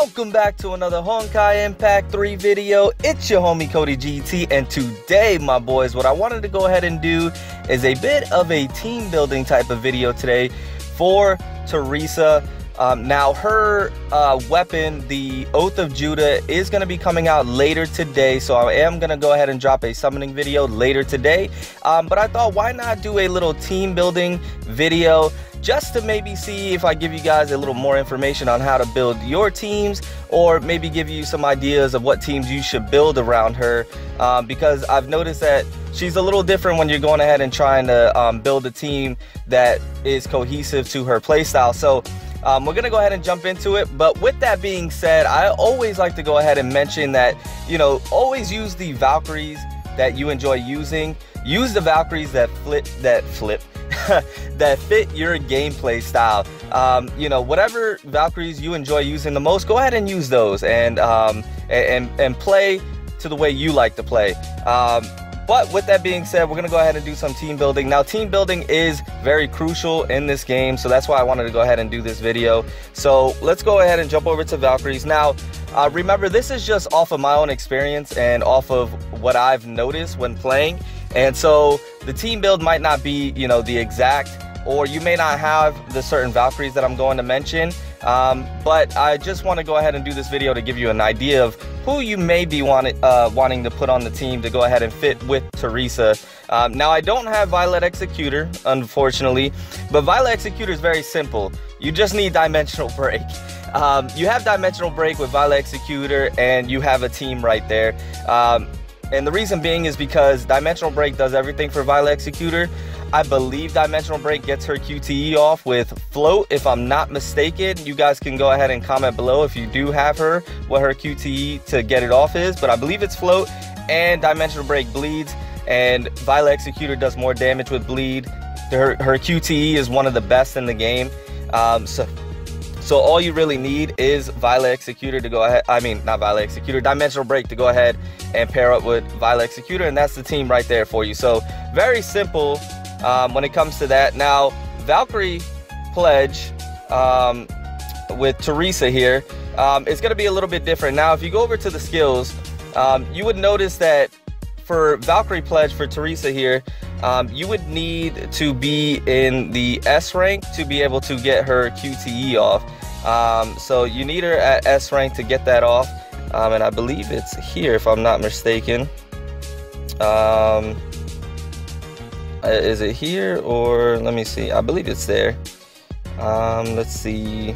Welcome back to another Honkai Impact 3 video. It's your homie Cody GT, and today, my boys, what I wanted to go ahead and do is a bit of a team building type of video today for Theresa. Now her weapon, the Oath of Judah, is going to be coming out later today, so I am going to go ahead and drop a summoning video later today. But I thought, why not do a little team building video just to maybe see if I give you guys a little more information on how to build your teams, or maybe give you some ideas of what teams you should build around her, because I've noticed that she's a little different when you're going ahead and trying to build a team that is cohesive to her playstyle. So we're gonna go ahead and jump into it. But with that being said, I always like to go ahead and mention that, you know, always use the Valkyries that you enjoy using. Use the Valkyries that that fit your gameplay style. You know, whatever Valkyries you enjoy using the most, go ahead and use those, and play to the way you like to play. But with that being said, we're gonna go ahead and do some team building. Now, team building is very crucial in this game, so that's why I wanted to go ahead and do this video. So let's go ahead and jump over to Valkyries. Now, remember, this is just off of my own experience and off of what I've noticed when playing. And so the team build might not be, you know, the exact, or you may not have the certain Valkyries that I'm going to mention. But I just want to go ahead and do this video to give you an idea of who you may be wanting to put on the team to go ahead and fit with Theresa. Now, I don't have Violet Executor, unfortunately, but Violet Executor is very simple. You just need Dimensional Break. You have Dimensional Break with Violet Executor, and you have a team right there. And the reason being is because Dimensional Break does everything for Violet Executor. I believe Dimensional Break gets her QTE off with Float, if I'm not mistaken. You guys can go ahead and comment below if you do have her, what her QTE to get it off is. But I believe it's Float, and Dimensional Break bleeds, and Violet Executor does more damage with bleed. Her QTE is one of the best in the game. So all you really need is Violet Executor to go ahead, not Violet Executor, Dimensional Break to go ahead and pair up with Violet Executor, and that's the team right there for you. So very simple when it comes to that. Now, Valkyrie Pledge with Theresa here is going to be a little bit different. Now, if you go over to the skills, you would notice that for Valkyrie Pledge for Theresa here, you would need to be in the S rank to be able to get her QTE off. So you need her at S rank to get that off. And I believe it's here, if I'm not mistaken. Is it here, or let me see? I believe it's there. Let's see.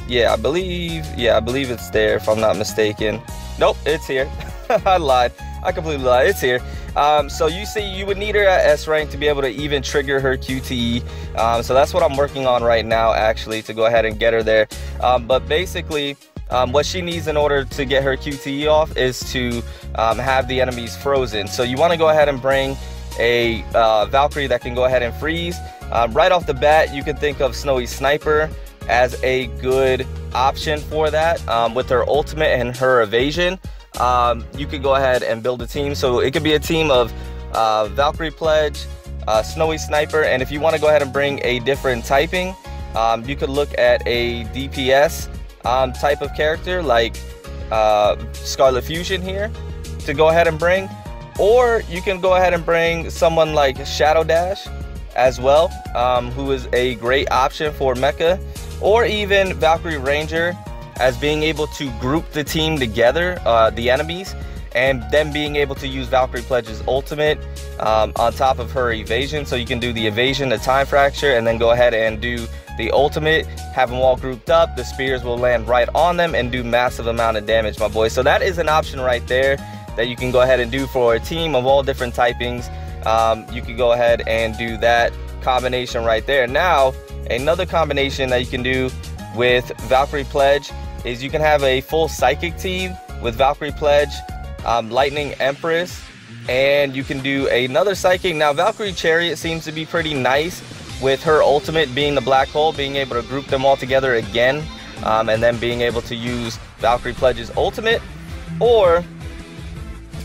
Yeah, I believe it's there, if I'm not mistaken. Nope, it's here. I lied. I completely lied. It's here. So you see, you would need her at S rank to be able to even trigger her QTE. So that's what I'm working on right now, actually, to go ahead and get her there. But basically, what she needs in order to get her QTE off is to have the enemies frozen. So you want to go ahead and bring a Valkyrie that can go ahead and freeze. Right off the bat, you can think of Snowy Sniper as a good option for that. With her ultimate and her evasion, you could go ahead and build a team. So it could be a team of Valkyrie Pledge, Snowy Sniper, and if you want to go ahead and bring a different typing, you could look at a DPS type of character like Scarlet Fusion here to go ahead and bring. Or you can go ahead and bring someone like Shadow Dash as well, who is a great option for mecha, or even Valkyrie Ranger, as being able to group the team together, the enemies, and then being able to use Valkyrie Pledge's ultimate on top of her evasion. So you can do the evasion, the time fracture, and then go ahead and do the ultimate, have them all grouped up. The spears will land right on them and do massive amount of damage, my boy. So that is an option right there that you can go ahead and do for a team of all different typings. You can go ahead and do that combination right there. Now, another combination that you can do with Valkyrie Pledge is you can have a full Psychic team with Valkyrie Pledge, Lightning Empress, and you can do another Psychic. Now, Valkyrie Chariot seems to be pretty nice with her ultimate being the black hole, being able to group them all together again, and then being able to use Valkyrie Pledge's ultimate. Or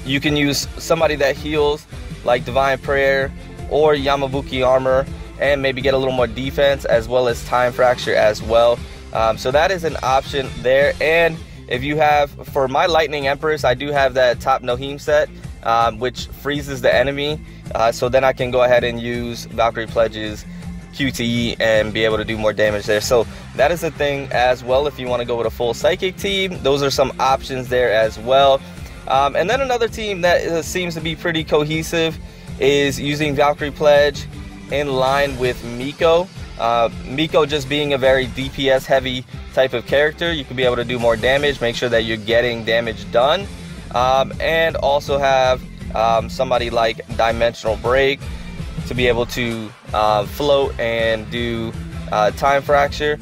you can use somebody that heals like Divine Prayer or Yamabuki Armor, and maybe get a little more defense as well as time fracture as well. So that is an option there. And if you have, for my Lightning Empress, I do have that top Nohim set, which freezes the enemy. So then I can go ahead and use Valkyrie Pledge's QTE and be able to do more damage there. So that is a thing as well. If you want to go with a full Psychic team, those are some options there as well. And then another team that seems to be pretty cohesive is using Valkyrie Pledge in line with Miko. Miko just being a very DPS heavy type of character, you can be able to do more damage, make sure that you're getting damage done, and also have somebody like Dimensional Break to be able to float and do time fracture.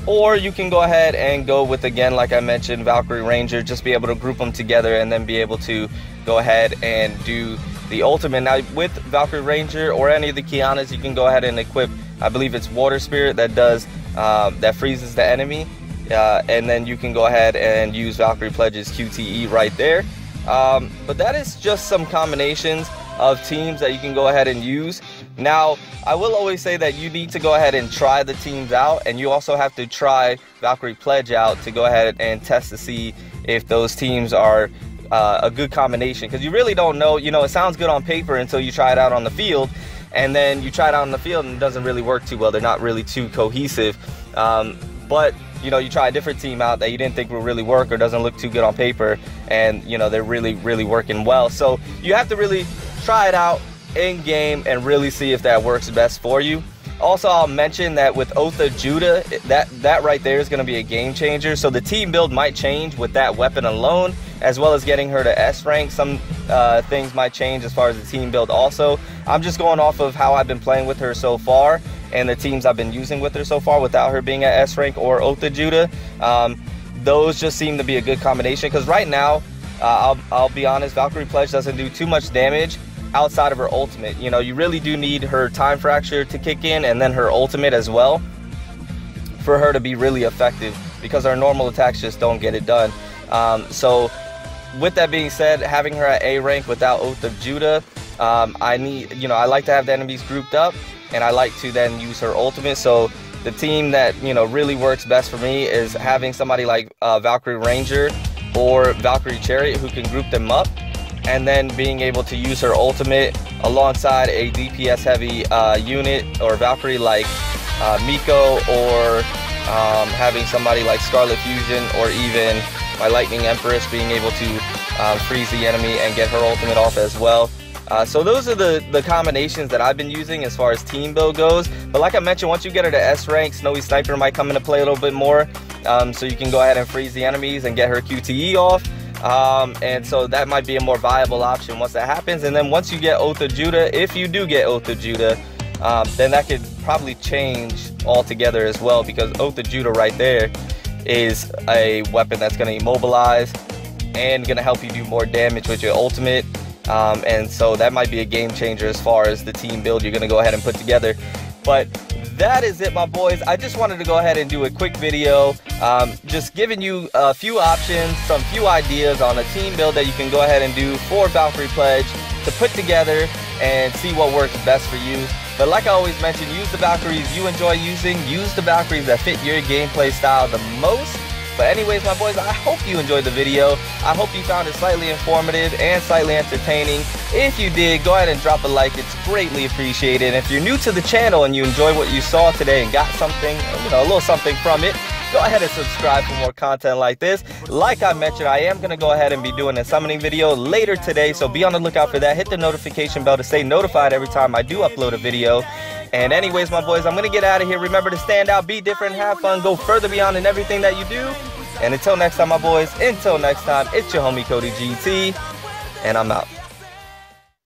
Or you can go ahead and go with, again, like I mentioned, Valkyrie Ranger, just be able to group them together and then be able to go ahead and do the ultimate. Now with Valkyrie Ranger or any of the Kianas, you can go ahead and equip, I believe it's Water Spirit that does that freezes the enemy, and then you can go ahead and use Valkyrie Pledge's QTE right there. But that is just some combinations of teams that you can go ahead and use. Now I will always say that you need to go ahead and try the teams out, and you also have to try Valkyrie Pledge out to go ahead and test to see if those teams are a good combination, because you really don't know. You know, it sounds good on paper until you try it out on the field, and then you try it out on the field and it doesn't really work too well. They're not really too cohesive. But you know, you try a different team out that you didn't think would really work or doesn't look too good on paper, and you know, they're really working well. So you have to really try it out in game and really see if that works best for you. Also, I'll mention that with Oath of Judah, that right there is going to be a game changer. So the team build might change with that weapon alone, as well as getting her to S rank. Some things might change as far as the team build also. I'm just going off of how I've been playing with her so far and the teams I've been using with her so far without her being at S rank or Oath of Judah. Those just seem to be a good combination, because right now, I'll be honest, Valkyrie Pledge doesn't do too much damage outside of her ultimate. You know, you really do need her time fracture to kick in and then her ultimate as well for her to be really effective, because our normal attacks just don't get it done. So with that being said, having her at A rank without Oath of Judah, I like to have the enemies grouped up, and I like to then use her ultimate. So the team that, you know, really works best for me is having somebody like Valkyrie Ranger or Valkyrie Chariot, who can group them up, and then being able to use her ultimate alongside a DPS heavy unit or Valkyrie like Miko, or having somebody like Scarlet Fusion, or even my Lightning Empress being able to freeze the enemy and get her ultimate off as well. So those are the combinations that I've been using as far as team build goes. But like I mentioned, once you get her to S rank, Snowy Sniper might come into play a little bit more, so you can go ahead and freeze the enemies and get her QTE off. And so that might be a more viable option once that happens. And then once you get Oath of Judah, if you do get Oath of Judah, then that could probably change altogether as well, because Oath of Judah right there is a weapon that's going to immobilize and going to help you do more damage with your ultimate. And so that might be a game changer as far as the team build you're going to go ahead and put together. But that is it, my boys. I just wanted to go ahead and do a quick video, just giving you a few options, some few ideas on a team build that you can go ahead and do for Valkyrie Pledge to put together and see what works best for you. But like I always mention, use the Valkyries you enjoy using, use the Valkyries that fit your gameplay style the most. But anyways, my boys, I hope you enjoyed the video. I hope you found it slightly informative and slightly entertaining. If you did, go ahead and drop a like. It's greatly appreciated. And if you're new to the channel and you enjoyed what you saw today and got something, you know, a little something from it, go ahead and subscribe for more content like this. Like I mentioned, I am going to go ahead and be doing a summoning video later today, so be on the lookout for that. Hit the notification bell to stay notified every time I do upload a video. And anyways, my boys, I'm going to get out of here. Remember to stand out, be different, have fun, go further beyond in everything that you do. And until next time, my boys, until next time, it's your homie Cody GT, and I'm out.